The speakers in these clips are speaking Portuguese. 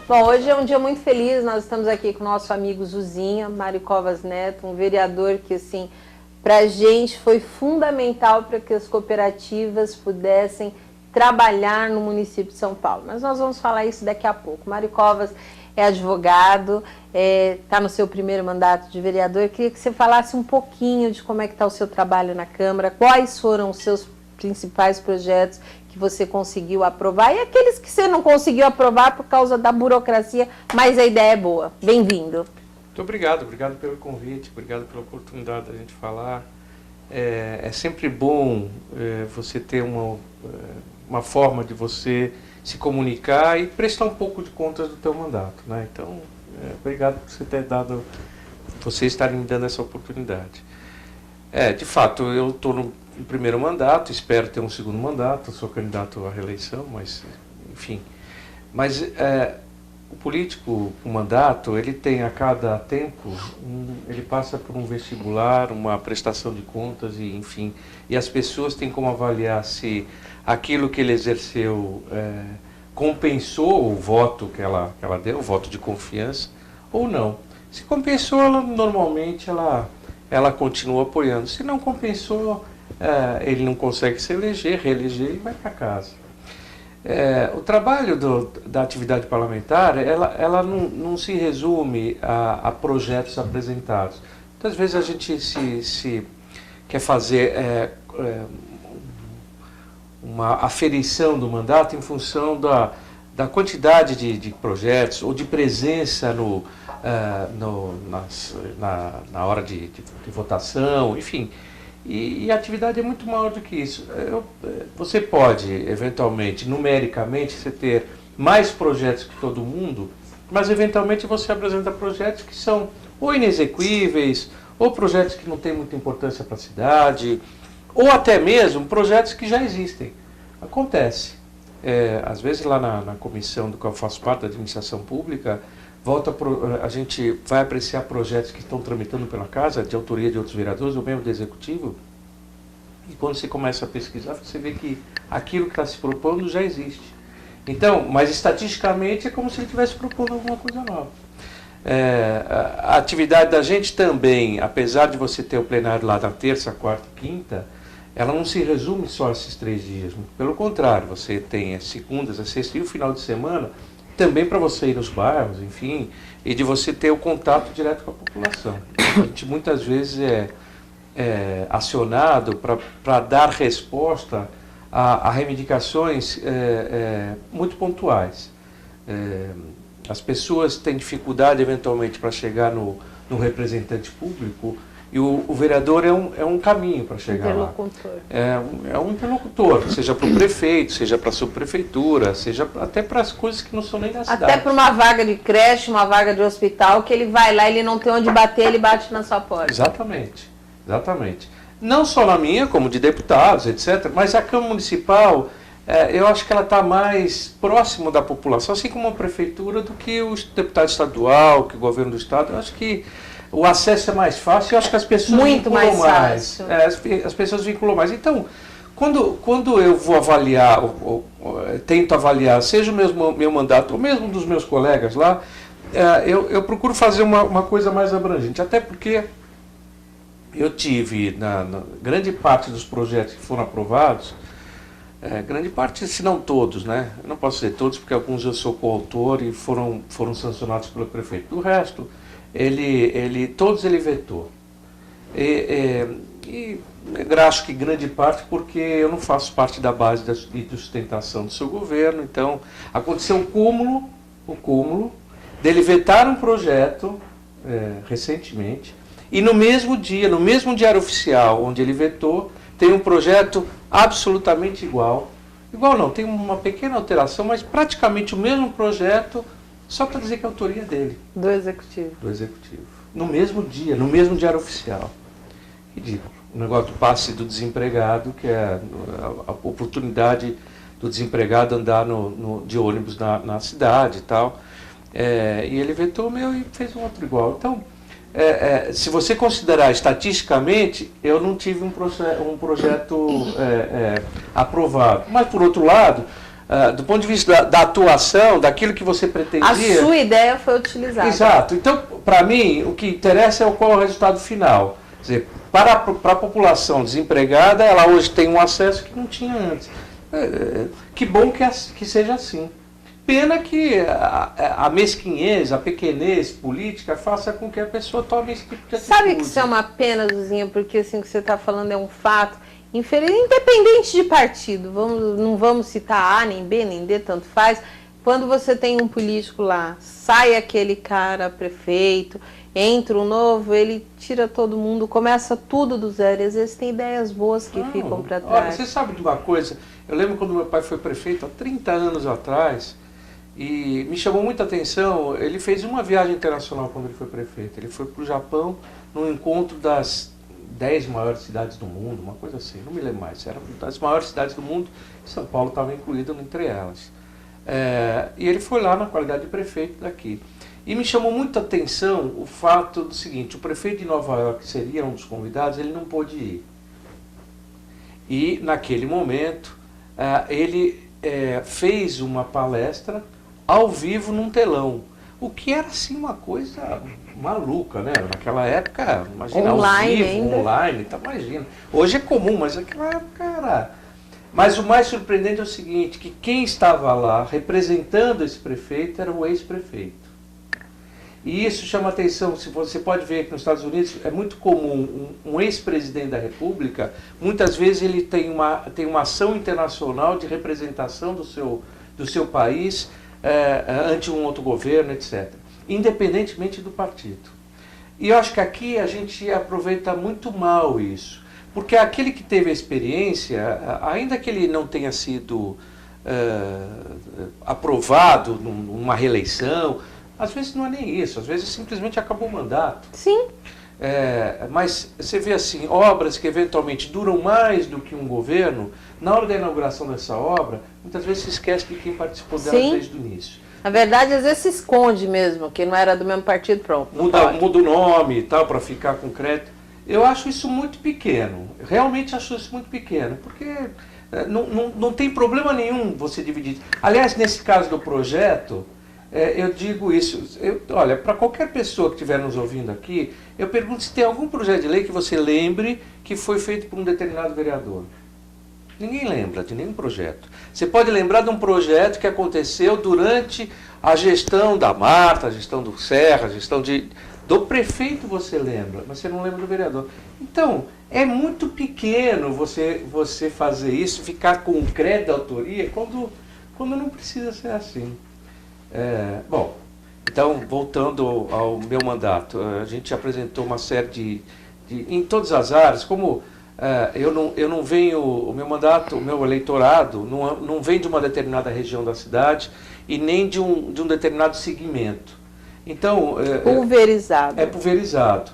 Bom, hoje é um dia muito feliz, nós estamos aqui com o nosso amigo Zuzinha, Mário Covas Neto, um vereador que, assim, para a gente foi fundamental para que as cooperativas pudessem trabalhar no município de São Paulo. Mas nós vamos falar isso daqui a pouco. Mário Covas é advogado, está no seu primeiro mandato de vereador. Eu queria que você falasse um pouquinho de como é que está o seu trabalho na Câmara, quais foram os seus principais projetos que você conseguiu aprovar e aqueles que você não conseguiu aprovar por causa da burocracia, mas a ideia é boa. Bem-vindo. Muito obrigado pelo convite, obrigado pela oportunidade da gente falar. É sempre bom você ter uma forma de você se comunicar e prestar um pouco de contas do teu mandato, né? Então, obrigado por vocês estarem me dando essa oportunidade. De fato, eu estou no primeiro mandato, espero ter um segundo mandato, sou candidato à reeleição, mas, enfim. Mas o político, o mandato, ele tem a cada tempo, ele passa por um vestibular, uma prestação de contas, e, enfim, e as pessoas têm como avaliar se aquilo que ele exerceu compensou o voto que ela deu, o voto de confiança, ou não. Se compensou, normalmente ela continua apoiando. Se não compensou, ele não consegue se reeleger e vai para casa. O trabalho da atividade parlamentar, ela não se resume a projetos apresentados. Muitas vezes a gente se quer fazer uma aferição do mandato em função da quantidade de projetos ou de presença na hora de votação, enfim. E a atividade é muito maior do que isso. Você pode, eventualmente, numericamente, você ter mais projetos que todo mundo, mas, eventualmente, você apresenta projetos que são ou inexequíveis, ou projetos que não têm muita importância para a cidade, ou até mesmo projetos que já existem. Acontece. Às vezes, lá na comissão do qual eu faço parte, da administração pública, a gente vai apreciar projetos que estão tramitando pela casa, de autoria de outros vereadores, ou mesmo do executivo, e quando você começa a pesquisar, você vê que aquilo que está se propondo já existe. Então, mas estatisticamente é como se ele estivesse propondo alguma coisa nova. A atividade da gente também, apesar de você ter o plenário lá na terça, quarta e quinta, ela não se resume só a esses 3 dias. Pelo contrário, você tem as segundas, a sexta e o final de semana, também para você ir nos bairros, enfim, e de você ter o contato direto com a população. A gente muitas vezes é acionado para dar resposta a reivindicações muito pontuais. As pessoas têm dificuldade, eventualmente, para chegar no representante público, e o vereador é um caminho para chegar lá. É um interlocutor, seja para o prefeito, seja para a subprefeitura, seja até para as coisas que não são nem da cidade. Até para uma vaga de creche, uma vaga de hospital, que ele vai lá, ele não tem onde bater, ele bate na sua porta. Exatamente. Não só na minha, como de deputados, etc., mas a Câmara Municipal, eu acho que ela está mais próximo da população, assim como a prefeitura, do que o deputado estadual, que o governo do estado. Eu acho que o acesso é mais fácil, eu acho que as pessoas vinculam mais. As pessoas vinculam mais. Então, quando eu vou avaliar, tento avaliar, seja o meu mandato, ou mesmo dos meus colegas lá, eu procuro fazer uma coisa mais abrangente. Até porque eu tive, na grande parte dos projetos que foram aprovados, grande parte, se não todos, né? Eu não posso dizer todos, porque alguns eu sou coautor e foram sancionados pelo prefeito. Do resto, todos ele vetou. E acho que grande parte porque eu não faço parte da base de sustentação do seu governo. Então, aconteceu o cúmulo dele vetar um projeto recentemente, e no mesmo dia, no mesmo diário oficial onde ele vetou, tem um projeto absolutamente igual. Igual não, tem uma pequena alteração, mas praticamente o mesmo projeto, só para dizer que a autoria é dele. Do executivo. No mesmo dia, no mesmo diário oficial. Ridículo. O negócio do passe do desempregado, que é a oportunidade do desempregado andar de ônibus na cidade e tal. E ele vetou o meu e fez um outro igual. Então, se você considerar estatisticamente, eu não tive um projeto aprovado. Mas, por outro lado, do ponto de vista da atuação, daquilo que você pretendia... A sua ideia foi utilizada. Exato. Então, para mim, o que interessa é qual é o resultado final. Quer dizer, para a população desempregada, ela hoje tem um acesso que não tinha antes. Que bom que seja assim. Pena que a mesquinhez, a pequenez política faça com que a pessoa tome esse tipo de atitude. Sabe que isso é uma pena, Zuzinha, porque assim, o que você está falando é um fato, independente de partido, não vamos citar A, nem B, nem D, tanto faz. Quando você tem um político lá, sai aquele cara prefeito, entra um novo, ele tira todo mundo, começa tudo do zero, e às vezes tem ideias boas que ficam para trás. Olha, você sabe de uma coisa? Eu lembro quando meu pai foi prefeito, há 30 anos atrás, e me chamou muita atenção, ele fez uma viagem internacional quando ele foi prefeito. Ele foi para o Japão, num encontro das 10 maiores cidades do mundo, uma coisa assim, não me lembro mais. Era das maiores cidades do mundo, São Paulo estava incluído entre elas. E ele foi lá na qualidade de prefeito daqui. E me chamou muita atenção o fato do seguinte: o prefeito de Nova York, que seria um dos convidados, ele não pôde ir. E naquele momento, ele fez uma palestra ao vivo num telão, o que era assim uma coisa maluca, né? Naquela época, imagina, online, ao vivo, online, tá, imagina. Hoje é comum, mas naquela época era... Mas o mais surpreendente é o seguinte, que quem estava lá representando esse prefeito era o ex-prefeito. E isso chama atenção. Se você pode ver que nos Estados Unidos é muito comum um ex-presidente da República, muitas vezes ele tem uma ação internacional de representação do seu país ante um outro governo, etc. Independentemente do partido. E eu acho que aqui a gente aproveita muito mal isso. Porque aquele que teve a experiência, ainda que ele não tenha sido aprovado numa reeleição, às vezes não é nem isso, às vezes simplesmente acabou o mandato. Sim. Mas você vê assim, obras que eventualmente duram mais do que um governo, na hora da inauguração dessa obra, muitas vezes se esquece de quem participou dela desde o início. Na verdade, às vezes se esconde mesmo, que não era do mesmo partido, pronto. Muda o nome e tal, para ficar com crédito. Eu acho isso muito pequeno, realmente acho isso muito pequeno, porque não tem problema nenhum você dividir. Aliás, nesse caso do projeto, eu digo isso, olha, para qualquer pessoa que estiver nos ouvindo aqui, eu pergunto se tem algum projeto de lei que você lembre que foi feito por um determinado vereador. Ninguém lembra de nenhum projeto. Você pode lembrar de um projeto que aconteceu durante a gestão da Marta, a gestão do Serra, a gestão do prefeito, você lembra, mas você não lembra do vereador. Então, é muito pequeno você fazer isso, ficar com o crédito da autoria, quando não precisa ser assim. Bom, então, voltando ao meu mandato, a gente apresentou uma série em todas as áreas, como eu não venho, o meu mandato, o meu eleitorado, não vem de uma determinada região da cidade e nem de um determinado segmento. Então, pulverizado. É pulverizado.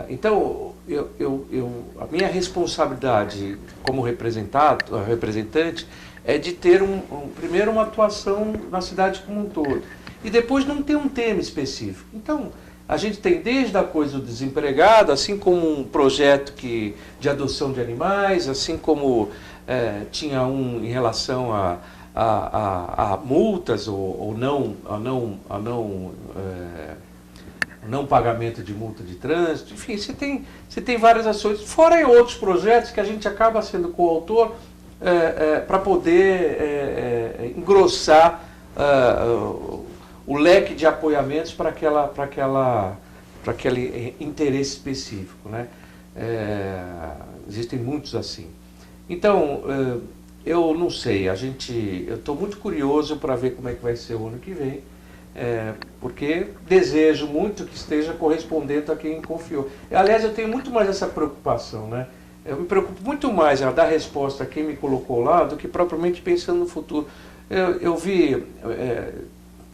Então, a minha responsabilidade como representante é de ter primeiro uma atuação na cidade como um todo. E depois não ter um tema específico. Então, a gente tem desde a coisa do desempregado, assim como um projeto de adoção de animais, assim como tinha um em relação a multas ou não pagamento de multa de trânsito. Enfim, você tem várias ações, fora outros projetos que a gente acaba sendo coautor para poder engrossar o leque de apoiamentos para aquele interesse específico, né? Existem muitos assim. Então, eu não sei, eu estou muito curioso para ver como é que vai ser o ano que vem, porque desejo muito que esteja correspondendo a quem confiou. Aliás, eu tenho muito mais essa preocupação, né? Eu me preocupo muito mais em dar resposta a quem me colocou lá do que propriamente pensando no futuro. Eu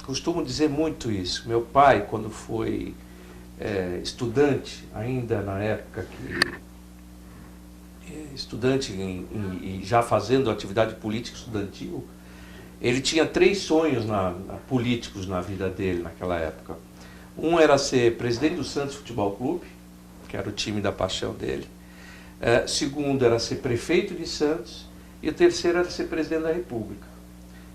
costumo dizer muito isso. Meu pai, quando foi estudante, ainda na época estudante e já fazendo atividade política estudantil, ele tinha 3 sonhos políticos na vida dele naquela época. Um era ser presidente do Santos Futebol Clube, que era o time da paixão dele. Segundo era ser prefeito de Santos. e o terceiro era ser presidente da República.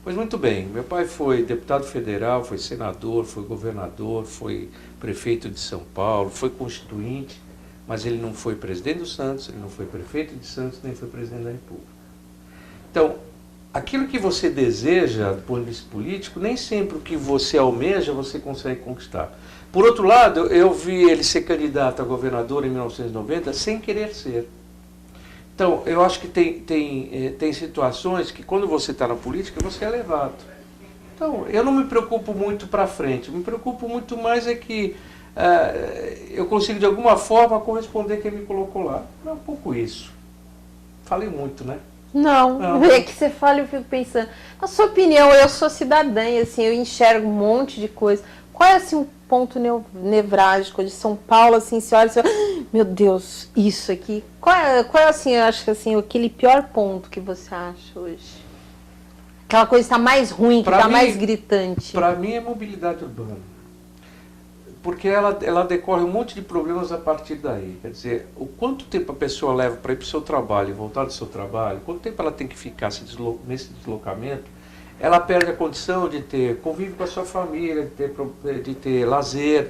Pois muito bem, meu pai foi deputado federal, foi senador, foi governador, foi prefeito de São Paulo, foi constituinte, mas ele não foi presidente do Santos, ele não foi prefeito de Santos, nem foi presidente da República. Então, aquilo que você deseja do ponto de vista político, nem sempre o que você almeja você consegue conquistar. Por outro lado, eu vi ele ser candidato a governador em 1990 sem querer ser. Então, eu acho que tem situações que quando você está na política, você é levado. Então, eu não me preocupo muito para frente, me preocupo muito mais é que eu consigo de alguma forma corresponder quem me colocou lá. É um pouco isso. Falei muito, né? Não, é que você fala e eu fico pensando. Na sua opinião, eu sou cidadã e assim, eu enxergo um monte de coisa. Qual é assim um ponto nevrálgico de São Paulo, assim, você olha e você fala, meu Deus, isso aqui. Qual é assim, eu acho que assim, aquele pior ponto que você acha hoje? Aquela coisa que está mais ruim, que está mais gritante. Para mim é mobilidade urbana. Porque ela decorre um monte de problemas a partir daí. Quer dizer, o quanto tempo a pessoa leva para ir para o seu trabalho e voltar do seu trabalho, quanto tempo ela tem que ficar nesse deslocamento, ela perde a condição de ter convívio com a sua família, de ter lazer,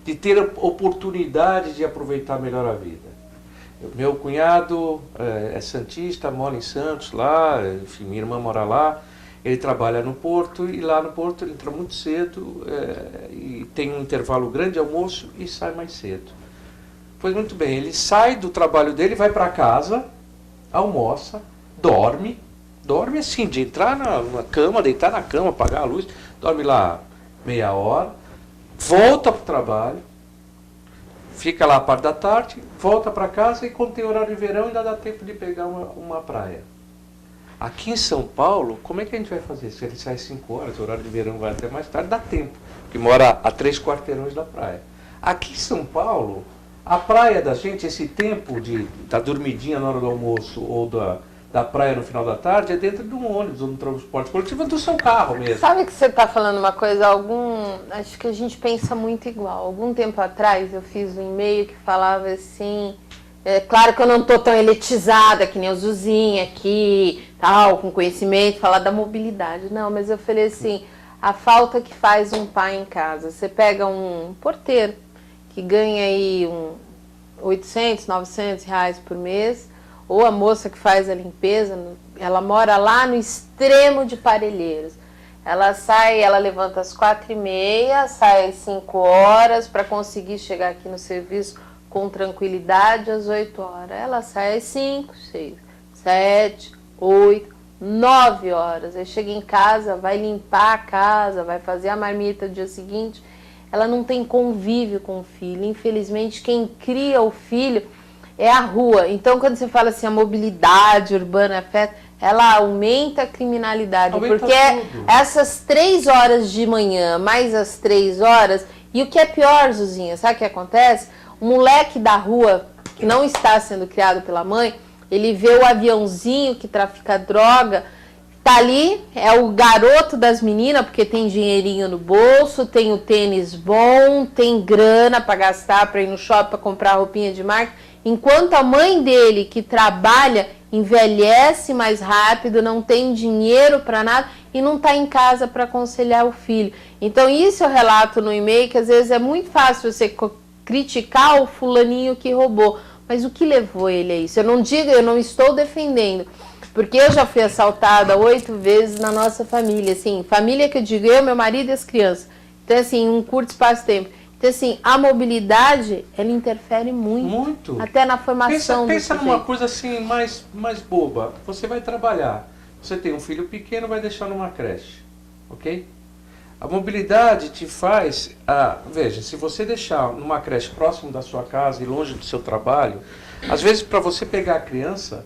de ter oportunidade de aproveitar melhor a vida. Meu cunhado é santista, mora em Santos, lá, enfim, minha irmã mora lá. Ele trabalha no Porto e lá no Porto ele entra muito cedo e tem um intervalo grande de almoço e sai mais cedo. Pois muito bem, ele sai do trabalho dele, vai para casa, almoça, dorme assim, de entrar na cama, deitar na cama, apagar a luz, dorme lá meia hora, volta para o trabalho, fica lá a parte da tarde, volta para casa e quando tem horário de verão ainda dá tempo de pegar uma praia. Aqui em São Paulo, como é que a gente vai fazer? Se ele sai 5 horas, o horário de verão vai até mais tarde, dá tempo, porque mora a 3 quarteirões da praia. Aqui em São Paulo, a praia da gente, esse tempo da dormidinha na hora do almoço ou da praia no final da tarde, é dentro de um ônibus ou de um transporte coletivo, do seu carro mesmo. Sabe que você está falando uma coisa, acho que a gente pensa muito igual. Algum tempo atrás eu fiz um e-mail que falava assim... claro que eu não estou tão elitizada que nem o Zuzinha aqui, tal, com conhecimento, falar da mobilidade. Não, mas eu falei assim, a falta que faz um pai em casa. Você pega um porteiro que ganha aí 800, 900 reais por mês, ou a moça que faz a limpeza, ela mora lá no extremo de Parelheiros. Ela ela levanta às 4h30, sai às 5 horas para conseguir chegar aqui no serviço com tranquilidade às 8 horas. Ela sai às 5, 6, 7, 8, 9 horas. Aí chega em casa, vai limpar a casa, vai fazer a marmita do dia seguinte. Ela não tem convívio com o filho. Infelizmente, quem cria o filho é a rua. Então, quando você fala assim, a mobilidade urbana afeta, ela aumenta a criminalidade. Porque essas 3 horas de manhã, mais as 3 horas, e o que é pior, Zuzinha, sabe o que acontece? O moleque da rua, que não está sendo criado pela mãe, ele vê o aviãozinho que trafica droga, tá ali, é o garoto das meninas, porque tem dinheirinho no bolso, tem o tênis bom, tem grana para gastar, para ir no shopping, para comprar roupinha de marca, enquanto a mãe dele, que trabalha, envelhece mais rápido, não tem dinheiro para nada e não está em casa para aconselhar o filho. Então isso eu relato no e-mail, que às vezes é muito fácil você criticar o fulaninho que roubou, mas o que levou ele a isso? Eu não estou defendendo, porque eu já fui assaltada 8 vezes na nossa família, assim, família que eu digo, eu, meu marido e as crianças, então assim, um curto espaço de tempo. Então assim, a mobilidade, ela interfere muito. Até na formação do Pensa numa coisa assim, mais boba, você vai trabalhar, você tem um filho pequeno, vai deixar numa creche, ok? A mobilidade te faz, veja, se você deixar numa creche próximo da sua casa e longe do seu trabalho, às vezes para você pegar a criança,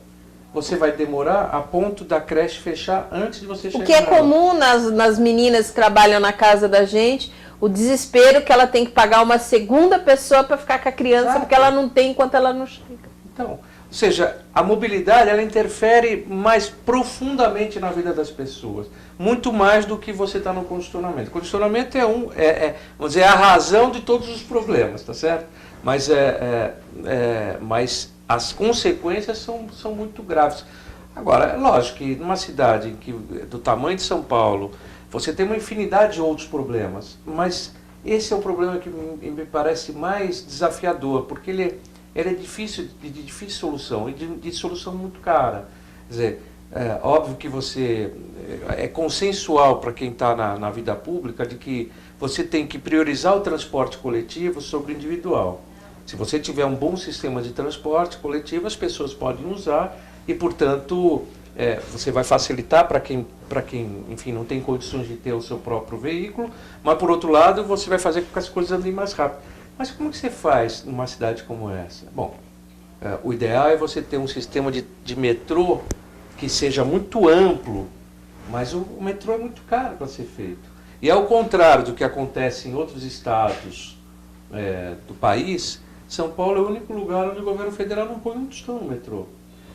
você vai demorar a ponto da creche fechar antes de você chegar. O que é comum nas meninas que trabalham na casa da gente, o desespero que ela tem que pagar uma segunda pessoa para ficar com a criança, porque ela não tem enquanto ela não chega. Então, ou seja, a mobilidade ela interfere mais profundamente na vida das pessoas, muito mais do que você está no condicionamento. O condicionamento vamos dizer, a razão de todos os problemas, tá certo? Mas as consequências são muito graves. Agora, é lógico que numa cidade do tamanho de São Paulo, você tem uma infinidade de outros problemas, mas esse é o problema que me parece mais desafiador, porque ele é difícil, de difícil solução, e de solução muito cara. Quer dizer, é óbvio que é consensual para quem está na vida pública de que você tem que priorizar o transporte coletivo sobre o individual. Se você tiver um bom sistema de transporte coletivo, as pessoas podem usar e, portanto, você vai facilitar para quem, enfim, não tem condições de ter o seu próprio veículo, mas, por outro lado, você vai fazer com que as coisas andem mais rápido. Mas como que você faz numa cidade como essa? Bom, o ideal é você ter um sistema de metrô que seja muito amplo, mas o metrô é muito caro para ser feito. E ao contrário do que acontece em outros estados do país, São Paulo é o único lugar onde o governo federal não põe um tostão no metrô.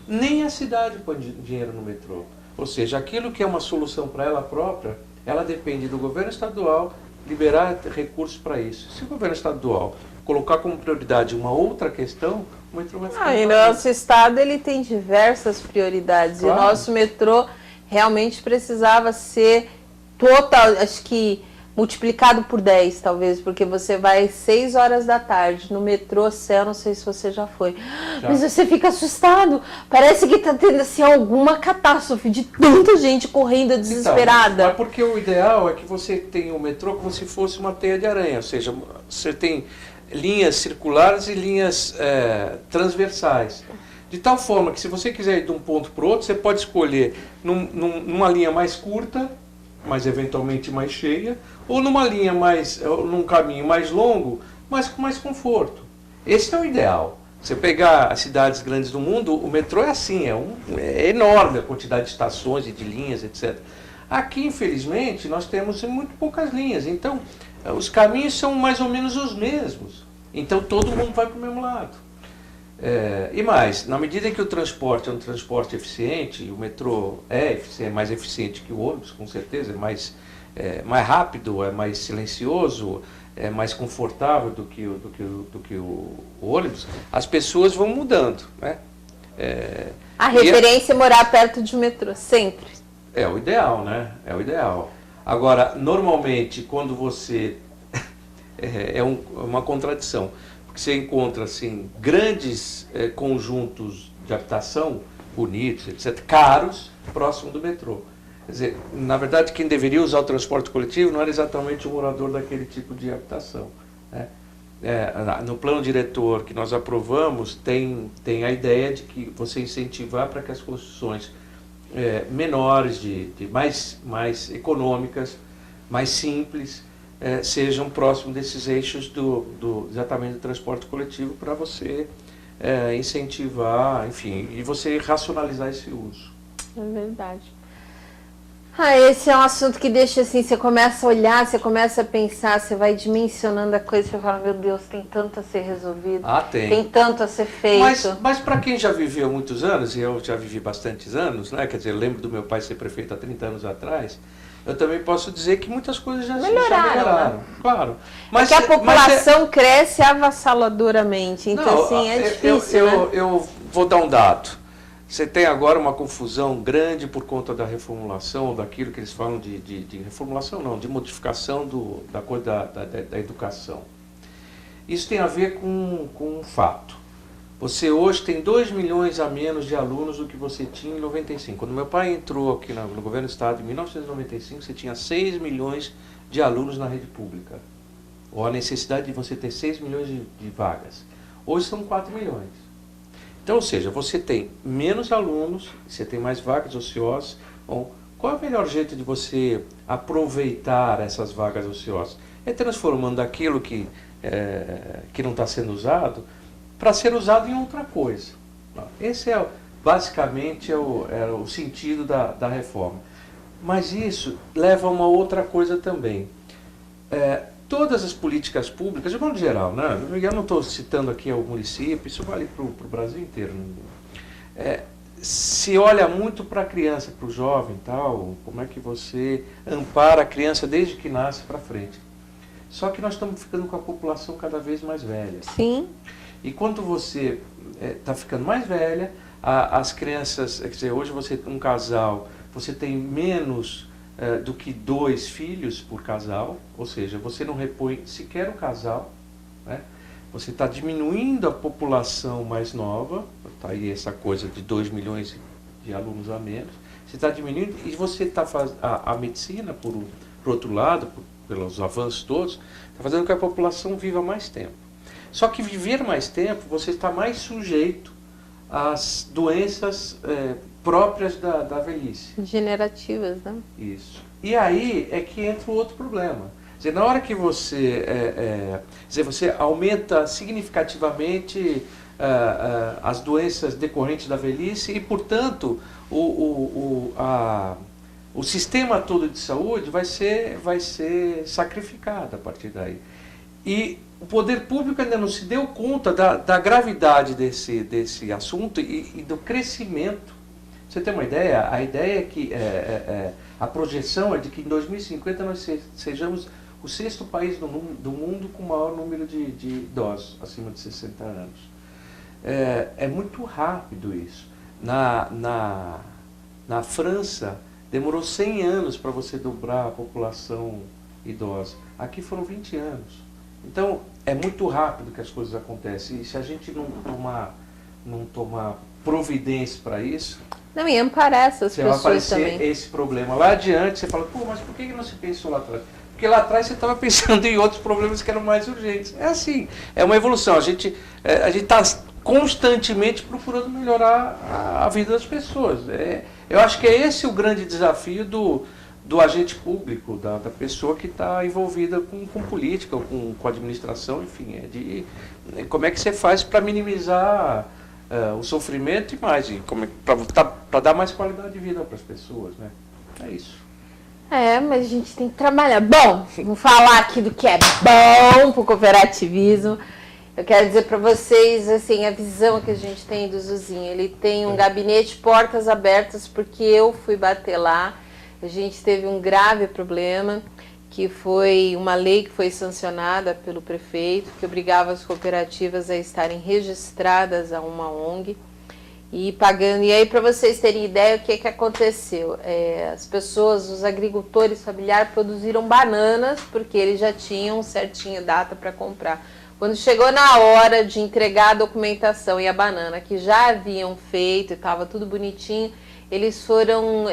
Nem a cidade põe dinheiro no metrô. Ou seja, aquilo que é uma solução para ela própria, ela depende do governo estadual liberar recursos para isso. Se o governo estadual colocar como prioridade uma outra questão, o metrô vai ficar... E nosso estado ele tem diversas prioridades. Claro. E o nosso metrô realmente precisava ser total, acho que multiplicado por 10, talvez, porque você vai 6 horas da tarde no metrô Céu, não sei se você já foi, mas você fica assustado, parece que está tendo assim, alguma catástrofe de tanta gente correndo desesperada. Então, mas porque o ideal é que você tenha o metrô como se fosse uma teia de aranha, ou seja, você tem linhas circulares e linhas transversais. De tal forma que se você quiser ir de um ponto para o outro, você pode escolher numa linha mais curta, mas eventualmente mais cheia, ou num caminho mais longo, mas com mais conforto. Esse é o ideal. Você pegar as cidades grandes do mundo, o metrô é assim, é enorme a quantidade de estações e de linhas, etc. Aqui, infelizmente, nós temos muito poucas linhas, então os caminhos são mais ou menos os mesmos. Então todo mundo vai para o mesmo lado. E mais, na medida em que o transporte é um transporte eficiente, e o metrô mais eficiente que o ônibus, com certeza, é mais rápido, é mais silencioso, é mais confortável do que o ônibus, as pessoas vão mudando, né? A referência é morar perto de um metrô, sempre. É o ideal, né? É o ideal. Agora, normalmente, quando você... uma contradição. Porque você encontra assim, grandes conjuntos de habitação, bonitos, etc., caros, próximo do metrô. Quer dizer, na verdade, quem deveria usar o transporte coletivo não era exatamente o morador daquele tipo de habitação, né? No plano diretor que nós aprovamos, tem a ideia de que você incentivar para que as construções menores, mais econômicas, mais simples, sejam próximos desses eixos exatamente do transporte coletivo para você incentivar, enfim, e você racionalizar esse uso. É verdade. Esse é um assunto que deixa assim, você começa a olhar, você começa a pensar, você vai dimensionando a coisa, você fala, meu Deus, tem tanto a ser resolvido, tem tanto a ser feito. Mas para quem já viveu muitos anos, e eu já vivi bastantes anos, né? Quer dizer, eu lembro do meu pai ser prefeito há 30 anos atrás, eu também posso dizer que muitas coisas já melhoraram, né? Claro. Mas que a população cresce avassaladoramente, então assim, é difícil, né? Eu vou dar um dado. Você tem agora uma confusão grande por conta da reformulação, daquilo que eles falam de reformulação, não, de modificação da coisa da educação. Isso tem a ver com um fato. Você hoje tem 2 milhões a menos de alunos do que você tinha em 95. Quando meu pai entrou aqui no governo do estado em 1995, você tinha 6 milhões de alunos na rede pública. Ou a necessidade de você ter 6 milhões de vagas. Hoje são 4 milhões. Então, ou seja, você tem menos alunos, você tem mais vagas ociosas. Bom, qual é o melhor jeito de você aproveitar essas vagas ociosas? É transformando aquilo que não está sendo usado para ser usado em outra coisa. Esse basicamente é o sentido da reforma. Mas isso leva a uma outra coisa também. Todas as políticas públicas, de modo geral, né? Eu não estou citando aqui o município, isso vale para o Brasil inteiro. Se olha muito para a criança, para o jovem e tal, como é que você ampara a criança desde que nasce para frente. Só que nós estamos ficando com a população cada vez mais velha. Sim. E quando você está ficando mais velha, as crianças, quer dizer, hoje você um casal, você tem menos do que 2 filhos por casal, ou seja, você não repõe sequer o casal, né? Você está diminuindo a população mais nova, está aí essa coisa de 2 milhões de alunos a menos, você está diminuindo e você está fazendo a medicina, por outro lado, pelos avanços todos, está fazendo com que a população viva mais tempo. Só que viver mais tempo, você está mais sujeito às doenças próprias da velhice. Degenerativas, né? Isso. E aí é que entra o outro problema. Quer dizer, na hora que você, você aumenta significativamente as doenças decorrentes da velhice e, portanto, o sistema todo de saúde vai ser sacrificado a partir daí. E o poder público ainda não se deu conta da gravidade desse assunto e do crescimento. Você tem uma ideia? A ideia é que a projeção é de que em 2050 nós sejamos o 6º país do mundo com o maior número de idosos acima de 60 anos. É muito rápido isso. Na França, demorou 100 anos para você dobrar a população idosa. Aqui foram 20 anos. Então, é muito rápido que as coisas acontecem. E se a gente não tomar providência para isso, não, e amparar essas você vai pessoas aparecer também. esse problema. Lá adiante, você fala, pô, mas por que não se pensou lá atrás? Porque lá atrás você estava pensando em outros problemas que eram mais urgentes. É assim, é uma evolução. A gente está constantemente procurando melhorar a vida das pessoas. Eu acho que é esse o grande desafio do agente público, da pessoa que está envolvida com política, com administração, enfim. Como é que você faz para minimizar o sofrimento e mais, para dar mais qualidade de vida para as pessoas, né? É isso. Mas a gente tem que trabalhar. Bom, vamos falar aqui do que é bom para o cooperativismo. Eu quero dizer para vocês, assim, a visão que a gente tem do Zuzinha. Ele tem um gabinete portas abertas, porque eu fui bater lá. A gente teve um grave problema, que foi uma lei que foi sancionada pelo prefeito, que obrigava as cooperativas a estarem registradas a uma ONG e pagando. E aí, para vocês terem ideia, o que aconteceu? As pessoas, os agricultores familiares produziram bananas, porque eles já tinham certinho data para comprar. Quando chegou na hora de entregar a documentação e a banana, que já haviam feito e estava tudo bonitinho, eles foram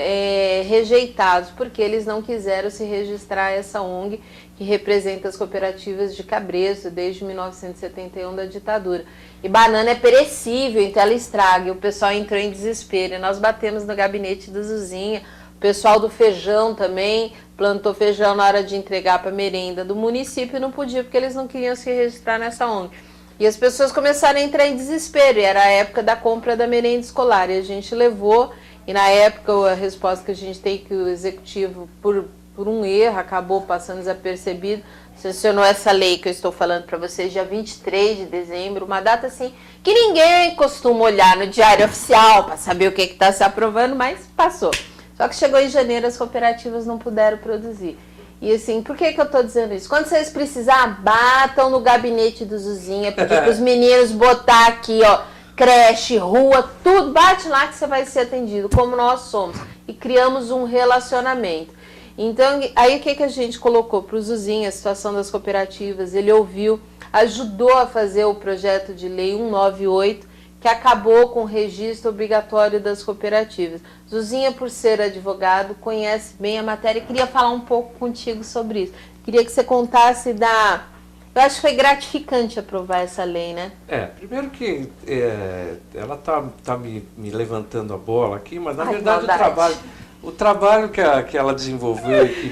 rejeitados, porque eles não quiseram se registrar essa ONG, que representa as cooperativas de cabresto desde 1971 da ditadura. E banana é perecível, então ela estraga, e o pessoal entrou em desespero. E nós batemos no gabinete do Zuzinha, o pessoal do feijão também plantou feijão na hora de entregar para a merenda do município e não podia, porque eles não queriam se registrar nessa ONG. E as pessoas começaram a entrar em desespero, e era a época da compra da merenda escolar, e a gente levou. E na época a resposta que a gente tem que o executivo, por um erro, acabou passando desapercebido, sancionou essa lei que eu estou falando para vocês, dia 23 de dezembro, uma data assim que ninguém costuma olhar no diário oficial para saber o que está se aprovando, mas passou. Só que chegou em janeiro, as cooperativas não puderam produzir. E assim, por que eu estou dizendo isso? Quando vocês precisarem, batam no gabinete do Zuzinha, pedir para os meninos botar aqui, ó, creche, rua, tudo, bate lá que você vai ser atendido, como nós somos. E criamos um relacionamento. Então, aí o que a gente colocou para o Zuzinha, a situação das cooperativas, ele ouviu, ajudou a fazer o projeto de lei 198, que acabou com o registro obrigatório das cooperativas. Zuzinha, por ser advogado, conhece bem a matéria e queria falar um pouco contigo sobre isso. Queria que você contasse Eu acho que foi gratificante aprovar essa lei, né? Primeiro que ela tá me levantando a bola aqui, mas na Ai, verdade o trabalho que ela desenvolveu e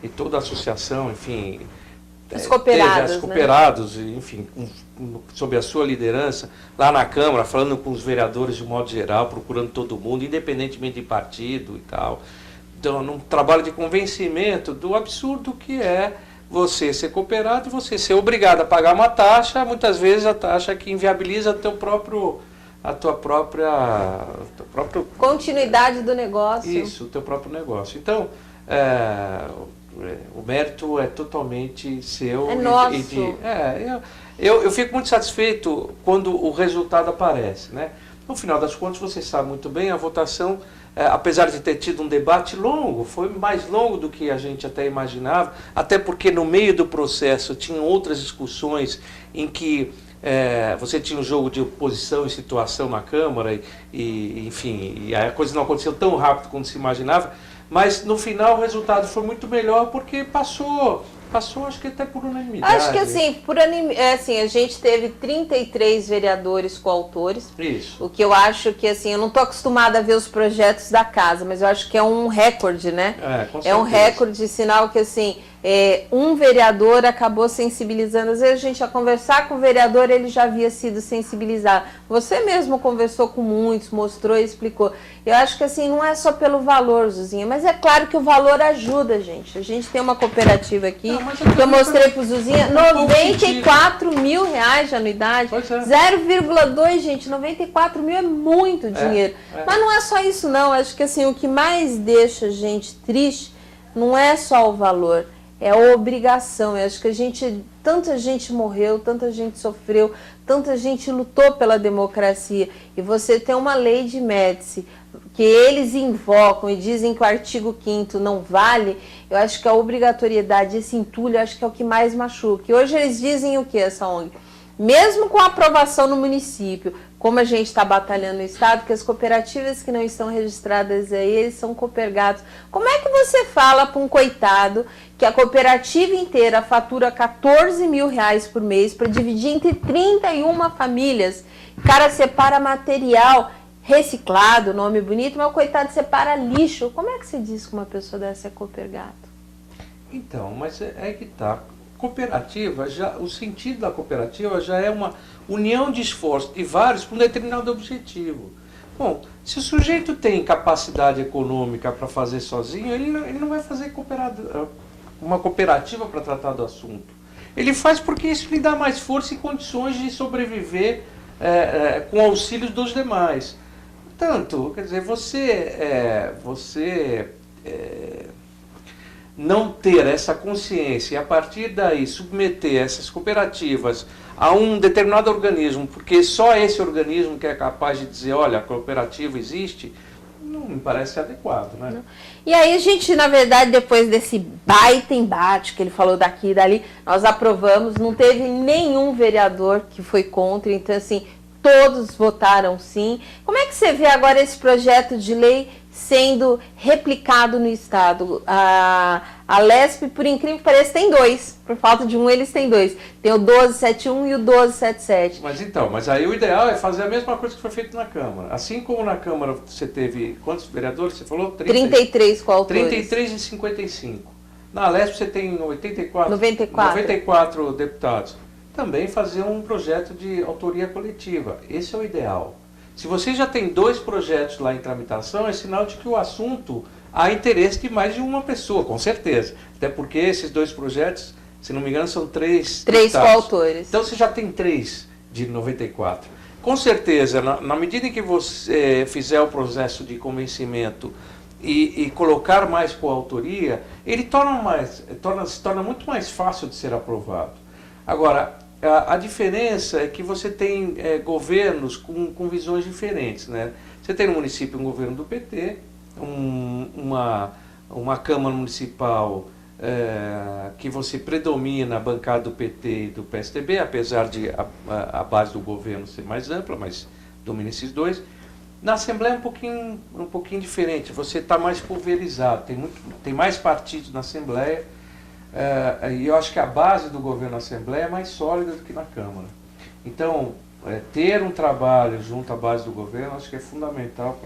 toda a associação, enfim, os cooperados, os cooperados, né? Enfim, sob a sua liderança, lá na Câmara, falando com os vereadores de modo geral, procurando todo mundo, independentemente de partido e tal. Então, num trabalho de convencimento do absurdo que é você ser cooperado e você ser obrigado a pagar uma taxa, muitas vezes a taxa que inviabiliza a tua própria continuidade do negócio. Isso, o teu próprio negócio. Então, o mérito é totalmente seu. É nosso. Eu fico muito satisfeito quando o resultado aparece, né? No final das contas, você sabe muito bem, a votação, apesar de ter tido um debate longo, foi mais longo do que a gente até imaginava, até porque no meio do processo tinham outras discussões em que você tinha um jogo de oposição e situação na Câmara, enfim, e a coisa não aconteceu tão rápido quanto se imaginava, mas no final o resultado foi muito melhor porque passou acho que até por unanimidade. Acho que assim, a gente teve 33 vereadores coautores. Isso. O que eu acho que, assim, eu não estou acostumada a ver os projetos da casa, mas eu acho que é um recorde, né? Com certeza. É um recorde, sinal que, assim, um vereador acabou sensibilizando. Às vezes a gente ia conversar com o vereador, ele já havia sido sensibilizado. Você mesmo conversou com muitos, mostrou e explicou. Eu acho que, assim, não é só pelo valor, Zuzinha, mas é claro que o valor ajuda, gente. A gente tem uma cooperativa aqui, que eu mostrei para o Zuzinha, R$94 mil de anuidade. 0,2, gente, 94 mil é muito dinheiro. Mas não é só isso, não. Acho que, assim, o que mais deixa a gente triste não é só o valor, é a obrigação. Eu acho que tanta gente morreu, tanta gente sofreu, tanta gente lutou pela democracia. E você tem uma lei de Médici que eles invocam e dizem que o artigo 5º não vale. Eu acho que a obrigatoriedade, esse entulho, eu acho que é o que mais machuca. E hoje eles dizem o que, essa ONG? Mesmo com a aprovação no município, como a gente está batalhando no Estado, que as cooperativas que não estão registradas aí, eles são coopergados. Como é que você fala para um coitado que a cooperativa inteira fatura R$14 mil por mês para dividir entre 31 famílias? O cara separa material reciclado, nome bonito, mas o coitado separa lixo. Como é que você diz que uma pessoa dessa é coopergado? Então, mas é que tá. Cooperativa, o sentido da cooperativa já é uma união de esforços de vários para um determinado objetivo. Bom, se o sujeito tem capacidade econômica para fazer sozinho, ele não vai fazer uma cooperativa para tratar do assunto. Ele faz porque isso lhe dá mais força e condições de sobreviver com auxílios dos demais. Portanto, quer dizer, você não ter essa consciência e a partir daí submeter essas cooperativas a um determinado organismo, porque só esse organismo que é capaz de dizer, olha, a cooperativa existe, não me parece adequado, né? E aí a gente, na verdade, depois desse baita embate que ele falou daqui e dali, nós aprovamos, não teve nenhum vereador que foi contra, então assim, todos votaram sim. Como é que você vê agora esse projeto de lei sendo replicado no Estado? A LESP, por incrível que pareça, tem dois. Por falta de um, eles têm dois. Tem o 1271 e o 1277. Mas aí o ideal é fazer a mesma coisa que foi feito na Câmara. Assim como na Câmara você teve, quantos vereadores você falou? 33 coautores. 33 e 55. Na LESP você tem 94 deputados. Também fazer um projeto de autoria coletiva. Esse é o ideal. Se você já tem 2 projetos lá em tramitação, é sinal de que o assunto há interesse de mais de uma pessoa, com certeza. Até porque esses 2 projetos, se não me engano, são 3 coautores. Então você já tem 3 de 94. Com certeza, na medida em que você fizer o processo de convencimento e colocar mais coautoria, ele se torna muito mais fácil de ser aprovado. Agora, a diferença é que você tem governos com visões diferentes, né? Você tem no município um governo do PT, uma Câmara Municipal que você predomina a bancada do PT e do PSDB, apesar de a base do governo ser mais ampla, mas domina esses dois. Na Assembleia é um pouquinho diferente, você está mais pulverizado, tem mais partidos na Assembleia, e eu acho que a base do governo na Assembleia é mais sólida do que na Câmara. Então, ter um trabalho junto à base do governo, acho que é fundamental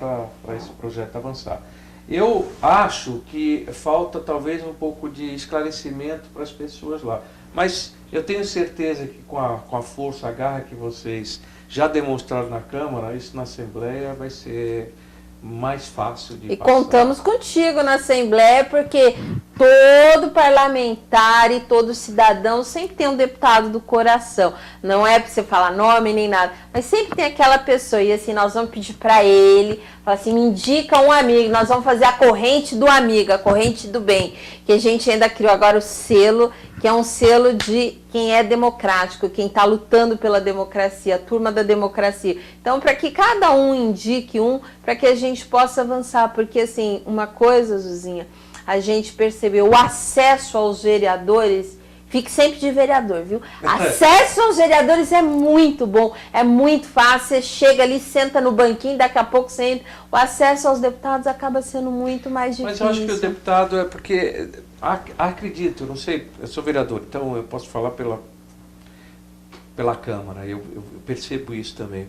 para esse projeto avançar. Eu acho que falta talvez um pouco de esclarecimento para as pessoas lá, mas eu tenho certeza que com a força, a garra que vocês já demonstraram na Câmara, isso na Assembleia vai ser mais fácil de passar. E contamos contigo na Assembleia, porque todo parlamentar e todo cidadão sempre tem um deputado do coração. Não é para você falar nome nem nada, mas sempre tem aquela pessoa. E assim, nós vamos pedir para ele, falar assim, me indica um amigo, nós vamos fazer a corrente do amigo, a corrente do bem. Que a gente ainda criou agora o selo, que é um selo de quem é democrático, quem está lutando pela democracia, a turma da democracia. Então, para que cada um indique um, para que a gente possa avançar. Porque assim, uma coisa, Zuzinha, a gente percebeu, o acesso aos vereadores, fique sempre de vereador, viu? Acesso aos vereadores é muito bom, é muito fácil, você chega ali, senta no banquinho, daqui a pouco você entra. O acesso aos deputados acaba sendo muito mais difícil. Mas eu acho que o deputado é porque, acredito, não sei, eu sou vereador, então eu posso falar pela Câmara, eu percebo isso também.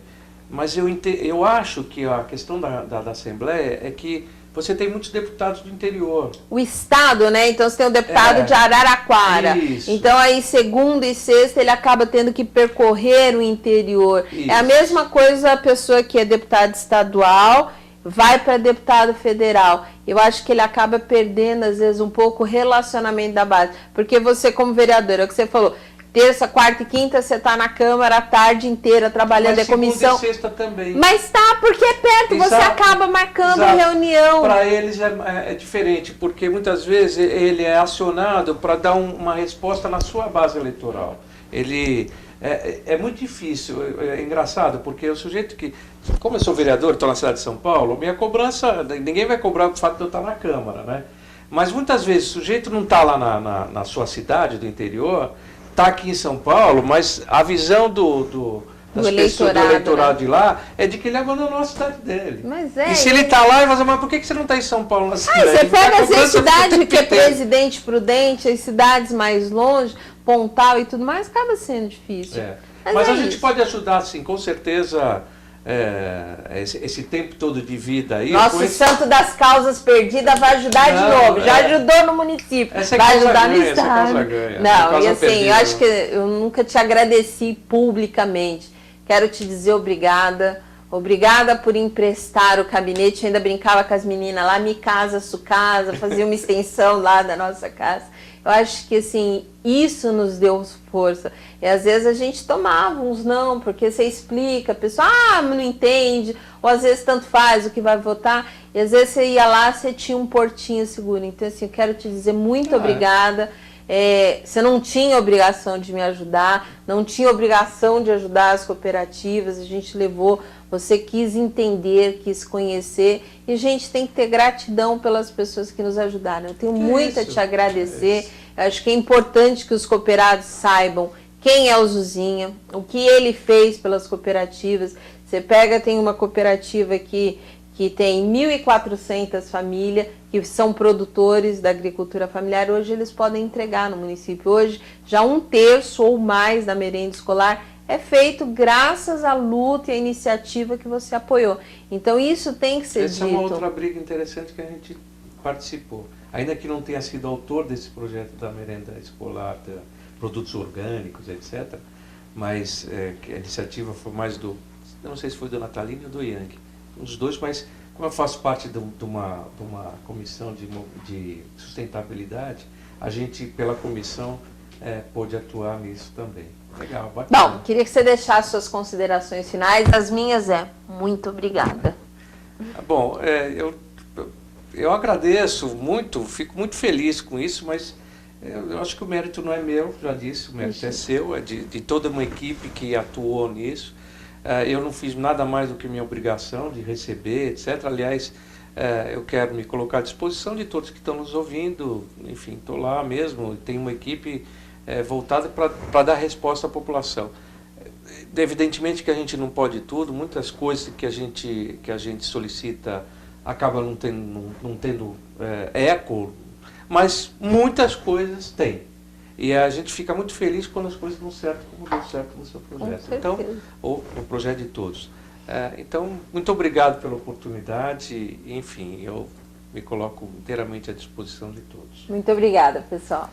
Mas eu acho que a questão da Assembleia é que você tem muitos deputados do interior. O estado, né? Então você tem o deputado de Araraquara. Isso. Então aí segunda e sexta ele acaba tendo que percorrer o interior. Isso. É a mesma coisa a pessoa que é deputado estadual vai para deputado federal. Eu acho que ele acaba perdendo às vezes um pouco o relacionamento da base. Porque você como vereador, é o que você falou, terça, quarta e quinta você está na Câmara a tarde inteira trabalhando, mas é comissão. Segunda e sexta também. Mas tá, porque é perto, Exato. você acaba marcando a Exato. reunião. Para eles é diferente, porque muitas vezes ele é acionado para dar uma resposta na sua base eleitoral. Ele é muito difícil, é engraçado, porque o sujeito que, como eu sou vereador, estou na cidade de São Paulo, minha cobrança, ninguém vai cobrar o fato de eu estar na Câmara, né? Mas muitas vezes o sujeito não está lá na sua cidade do interior, está aqui em São Paulo, mas a visão das pessoas do eleitorado, né, de lá é de que ele abandonou a cidade dele. Mas e se ele está lá, ele vai dizer, mas por que você não está em São Paulo na cidade? Você pega as cidades que é inteiro. Presidente Prudente, as cidades mais longe, Pontal e tudo mais, acaba sendo difícil. Mas a gente pode ajudar, sim, com certeza, esse tempo todo de vida aí. Nosso santo das causas perdidas vai ajudar de novo. Já ajudou no município, vai ajudar no estado. Não, e assim, eu acho que eu nunca te agradeci publicamente. Quero te dizer obrigada. Obrigada por emprestar o gabinete. Eu ainda brincava com as meninas lá, me casa, su casa, fazia uma extensão lá da nossa casa. Eu acho que assim, isso nos deu força. E às vezes a gente tomava uns não, porque você explica, a pessoa não entende, ou às vezes tanto faz o que vai votar, e às vezes você ia lá, você tinha um portinho seguro. Então assim, eu quero te dizer muito obrigada. Você não tinha obrigação de me ajudar, não tinha obrigação de ajudar as cooperativas, a gente levou, você quis entender, quis conhecer, e a gente tem que ter gratidão pelas pessoas que nos ajudaram. Eu tenho muito a te agradecer, eu acho que é importante que os cooperados saibam quem é o Zuzinha, o que ele fez pelas cooperativas. Você pega, tem uma cooperativa aqui que tem 1.400 famílias que são produtores da agricultura familiar, hoje eles podem entregar no município. Hoje, já 1/3 ou mais da merenda escolar é feito graças à luta e à iniciativa que você apoiou. Então, isso tem que ser dito. Essa é uma outra briga interessante que a gente participou. Ainda que não tenha sido autor desse projeto da merenda escolar, de produtos orgânicos, etc., mas que a iniciativa foi mais eu não sei se foi do Natalino ou do Yang, um dos dois, mas como eu faço parte de uma comissão de sustentabilidade, a gente, pela comissão, pôde atuar nisso também. Legal, bacana. Bom, queria que você deixasse suas considerações finais. As minhas muito obrigada. Bom, eu agradeço muito, fico muito feliz com isso, mas eu acho que o mérito não é meu, já disse, o mérito é seu, é de toda uma equipe que atuou nisso. Eu não fiz nada mais do que minha obrigação de receber, etc. Aliás, eu quero me colocar à disposição de todos que estão nos ouvindo. Enfim, estou lá mesmo, tenho uma equipe voltada para dar resposta à população. Evidentemente que a gente não pode tudo, muitas coisas que a gente solicita acabam não tendo eco, mas muitas coisas têm. E a gente fica muito feliz quando as coisas dão certo, como deu certo no seu projeto. Então, ou no projeto de todos. Então, muito obrigado pela oportunidade. Enfim, eu me coloco inteiramente à disposição de todos. Muito obrigada, pessoal.